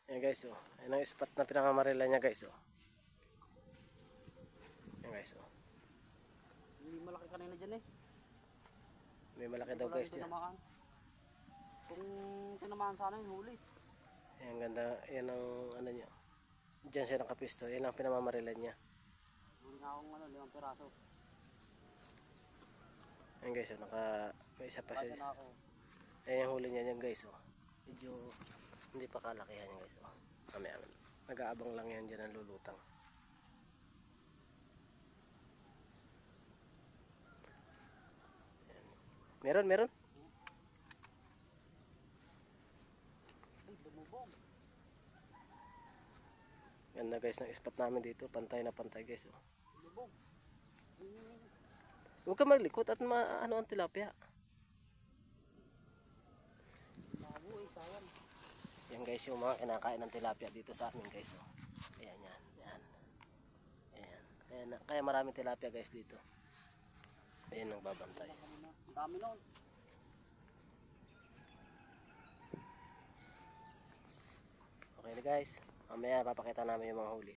Ayan guys, oh. Ayan ang spot na pinangamarila niya guys, oh. Ayan guys, oh. May malaki kanina dyan eh. May malaki daw guys dyan. Kung tinamaan sana yung huli. Ayan ganda, ayan ang ano niya. Diyan siya nakapisto, ayan ang pinamamarila niya. Huli nga akong 5 piraso. Ayan guys, oh, may isa pa siya. Kaya na ako. Ayan yung huli niya yan guys, oh. Medyo hindi pa kalakihan yan guys, oh. Mamaya, nag-aabang lang yan dyan ang lulutang. Ayan. Meron. Ay, dumubog. Ganda guys ng spot namin dito, pantay na pantay guys, oh. Dumubog. Huwag ka maglikot at ano ang tilapia. Bago eh, sayang. Yan guys yung mga kinakain ng tilapia dito sa amin guys, oh. Ayan yan. Ayan. Kaya maraming tilapia guys dito. Ayan ang babantay. Ang dami nun. Okay na guys, mamaya papakita namin yung mga huli.